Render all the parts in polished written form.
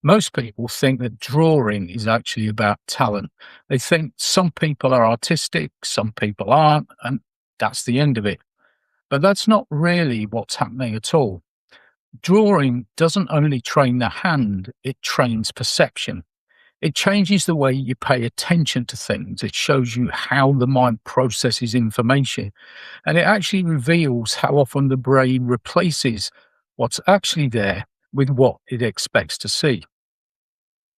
Most people think that drawing is actually about talent. They think some people are artistic, some people aren't, and that's the end of it. But that's not really what's happening at all. Drawing doesn't only train the hand, it trains perception. It changes the way you pay attention to things. It shows you how the mind processes information. And it actually reveals how often the brain replaces what's actually there with what it expects to see.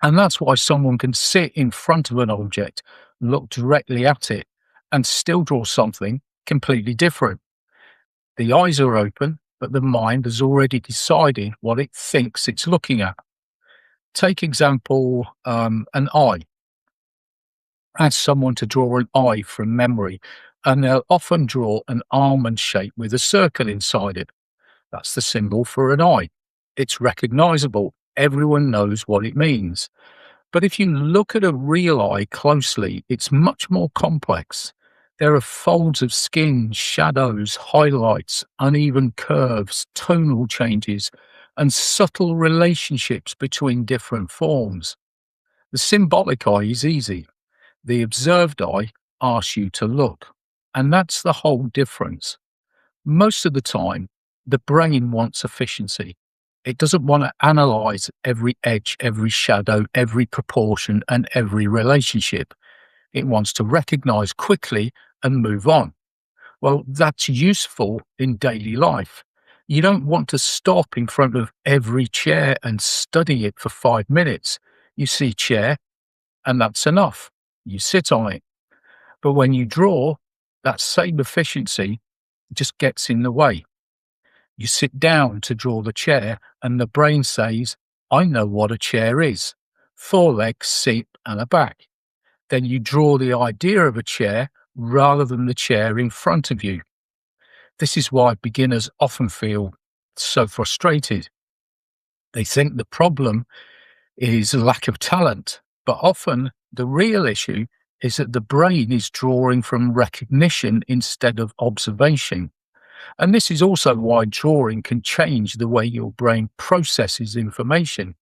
And that's why someone can sit in front of an object, look directly at it, and still draw something completely different. The eyes are open, but the mind has already decided what it thinks it's looking at. Take example, an eye. Ask someone to draw an eye from memory, and they'll often draw an almond shape with a circle inside it. That's the symbol for an eye. It's recognizable. Everyone knows what it means. But if you look at a real eye closely, it's much more complex. There are folds of skin, shadows, highlights, uneven curves, tonal changes, and subtle relationships between different forms. The symbolic eye is easy. The observed eye asks you to look. And that's the whole difference. Most of the time, the brain wants efficiency. It doesn't want to analyze every edge, every shadow, every proportion, and every relationship. It wants to recognize quickly and move on. Well, that's useful in daily life. You don't want to stop in front of every chair and study it for 5 minutes. You see chair, and that's enough. You sit on it. But when you draw, that same efficiency just gets in the way. You sit down to draw the chair, and the brain says, I know what a chair is. 4 legs, seat, and a back. Then you draw the idea of a chair rather than the chair in front of you. This is why beginners often feel so frustrated. They think the problem is a lack of talent, but often the real issue is that the brain is drawing from recognition instead of observation. And this is also why drawing can change the way your brain processes information.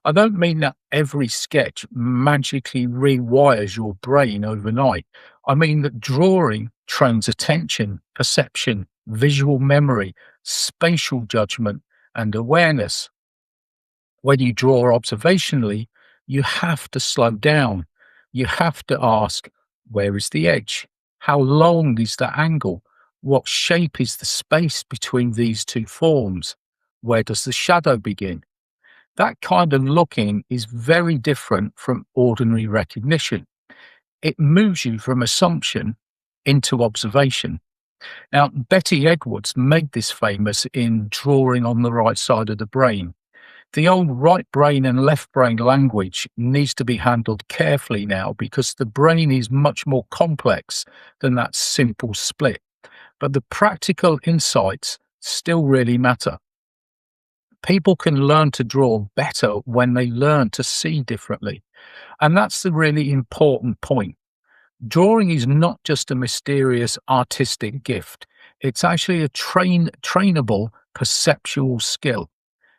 I don't mean that every sketch magically rewires your brain overnight. I mean that drawing trains attention, perception, visual memory, spatial judgment, and awareness. When you draw observationally, you have to slow down. You have to ask, where is the edge? How long is the angle? What shape is the space between these two forms? Where does the shadow begin? That kind of looking is very different from ordinary recognition. It moves you from assumption into observation. Now, Betty Edwards made this famous in Drawing on the Right Side of the Brain. The old right brain and left brain language needs to be handled carefully now because the brain is much more complex than that simple split. But the practical insights still really matter. People can learn to draw better when they learn to see differently. And that's the really important point. Drawing is not just a mysterious artistic gift. It's actually a trainable perceptual skill.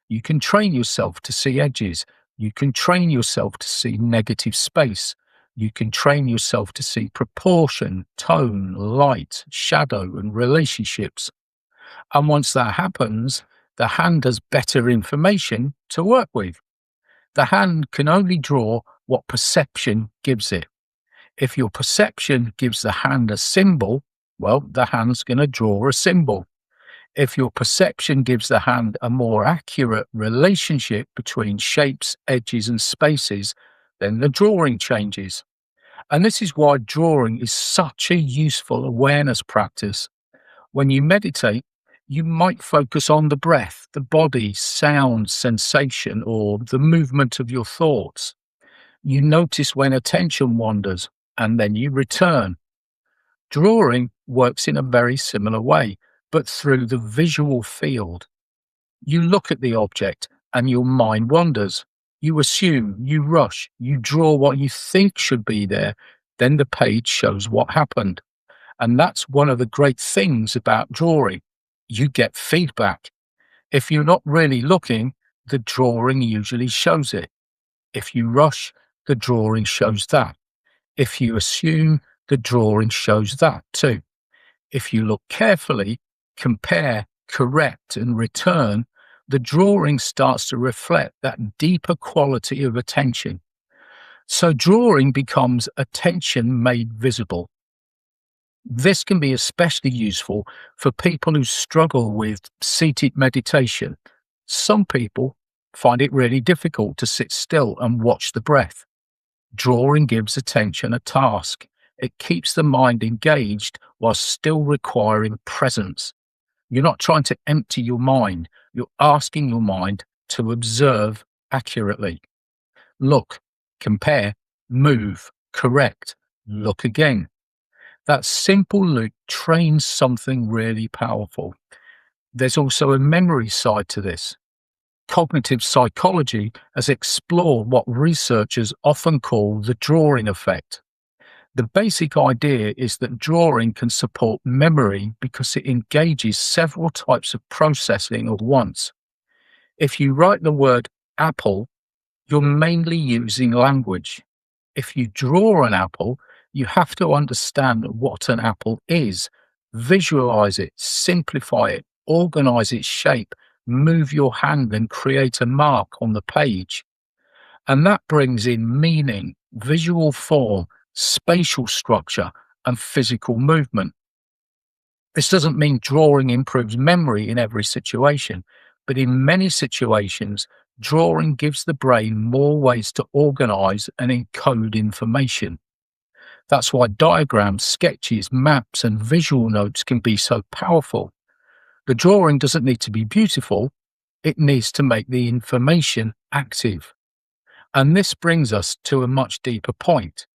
You can train yourself to see edges. You can train yourself to see negative space. You can train yourself to see proportion, tone, light, shadow, and relationships. And once that happens, the hand has better information to work with. The hand can only draw what perception gives it. If your perception gives the hand a symbol, well, the hand's going to draw a symbol. If your perception gives the hand a more accurate relationship between shapes, edges, and spaces, then the drawing changes. And this is why drawing is such a useful awareness practice. When you meditate, you might focus on the breath, the body, sound, sensation, or the movement of your thoughts. You notice when attention wanders, and then you return. Drawing works in a very similar way, but through the visual field. You look at the object, and your mind wanders. You assume, you rush, you draw what you think should be there, then the page shows what happened. And that's one of the great things about drawing. You get feedback. If you're not really looking, the drawing usually shows it. If you rush, the drawing shows that. If you assume, the drawing shows that too. If you look carefully, compare, correct, and return, the drawing starts to reflect that deeper quality of attention. So drawing becomes attention made visible. This can be especially useful for people who struggle with seated meditation. Some people find it really difficult to sit still and watch the breath. Drawing gives attention a task. It keeps the mind engaged while still requiring presence. You're not trying to empty your mind. You're asking your mind to observe accurately. Look, compare, move, correct, look again. That simple loop trains something really powerful. There's also a memory side to this. Cognitive psychology has explored what researchers often call the drawing effect. The basic idea is that drawing can support memory because it engages several types of processing at once. If you write the word apple, you're mainly using language. If you draw an apple, you have to understand what an apple is, visualize it, simplify it, organize its shape, move your hand and create a mark on the page. And that brings in meaning, visual form, spatial structure, and physical movement. This doesn't mean drawing improves memory in every situation, but in many situations, drawing gives the brain more ways to organize and encode information. That's why diagrams, sketches, maps, and visual notes can be so powerful. The drawing doesn't need to be beautiful, it needs to make the information active. And this brings us to a much deeper point.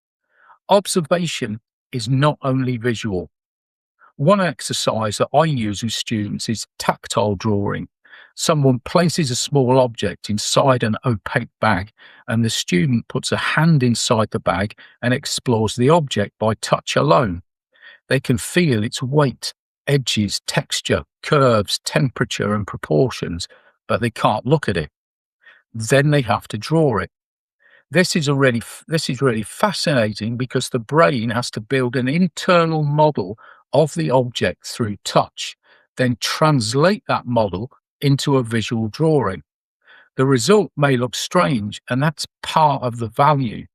Observation is not only visual. One exercise that I use with students is tactile drawing. Someone places a small object inside an opaque bag, and the student puts a hand inside the bag and explores the object by touch alone. They can feel its weight, edges, texture, curves, temperature, and proportions, but they can't look at it. Then they have to draw it. This is really fascinating because the brain has to build an internal model of the object through touch, then translate that model into a visual drawing. The result may look strange, and that's part of the value.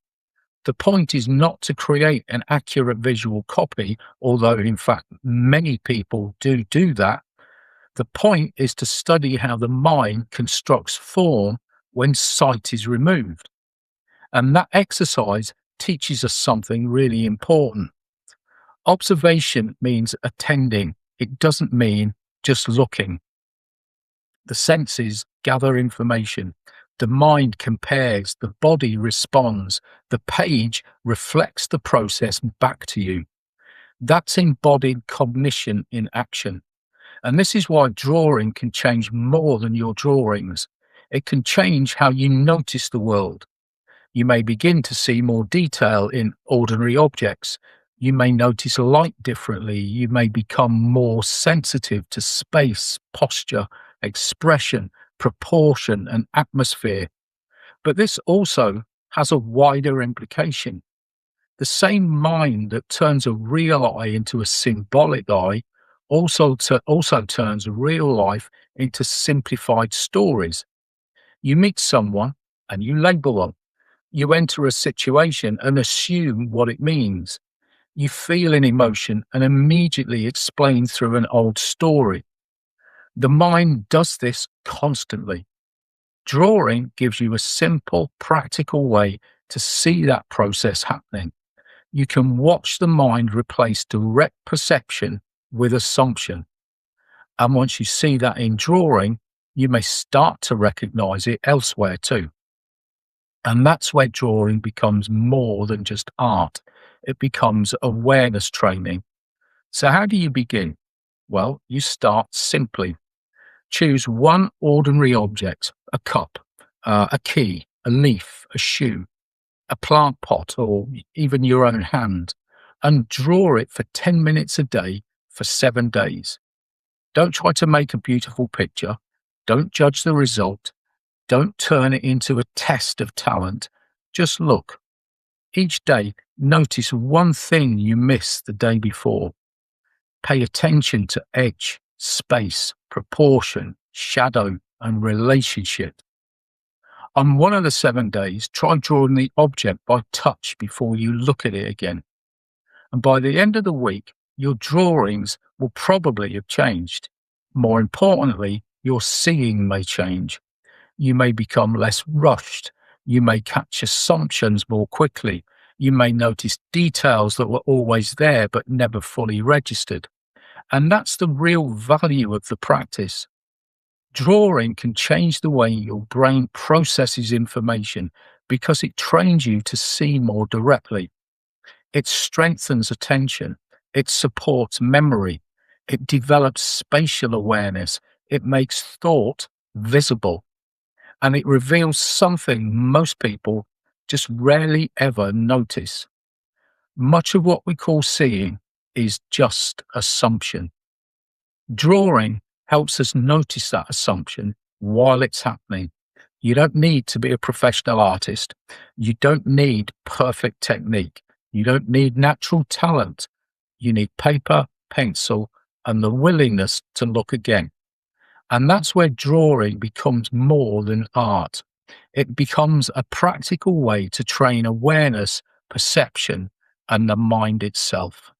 The point is not to create an accurate visual copy, although in fact many people do that. The point is to study how the mind constructs form when sight is removed. And that exercise teaches us something really important. Observation means attending. It doesn't mean just looking. The senses gather information. The mind compares. The body responds. The page reflects the process back to you. That's embodied cognition in action. And this is why drawing can change more than your drawings. It can change how you notice the world. You may begin to see more detail in ordinary objects. You may notice light differently. You may become more sensitive to space, posture, expression, proportion, and atmosphere. But this also has a wider implication. The same mind that turns a real eye into a symbolic eye also turns real life into simplified stories. You meet someone and you label them. You enter a situation and assume what it means. You feel an emotion and immediately explain through an old story. The mind does this constantly. Drawing gives you a simple, practical way to see that process happening. You can watch the mind replace direct perception with assumption. And once you see that in drawing, you may start to recognize it elsewhere too. And that's where drawing becomes more than just art. It becomes awareness training. So how do you begin? Well, you start simply. Choose one ordinary object, a cup, a key, a leaf, a shoe, a plant pot, or even your own hand, and draw it for 10 minutes a day for 7 days. Don't try to make a beautiful picture. Don't judge the result. Don't turn it into a test of talent. Just look. Each day, notice one thing you missed the day before. Pay attention to edge, space, proportion, shadow, and relationship. On one of the 7 days, try drawing the object by touch before you look at it again. And by the end of the week, your drawings will probably have changed. More importantly, your seeing may change. You may become less rushed. You may catch assumptions more quickly. You may notice details that were always there but never fully registered. And that's the real value of the practice. Drawing can change the way your brain processes information because it trains you to see more directly. It strengthens attention. It supports memory. It develops spatial awareness. It makes thought visible. And it reveals something most people just rarely ever notice. Much of what we call seeing is just assumption. Drawing helps us notice that assumption while it's happening. You don't need to be a professional artist. You don't need perfect technique. You don't need natural talent. You need paper, pencil, and the willingness to look again. And that's where drawing becomes more than art. It becomes a practical way to train awareness, perception, and the mind itself.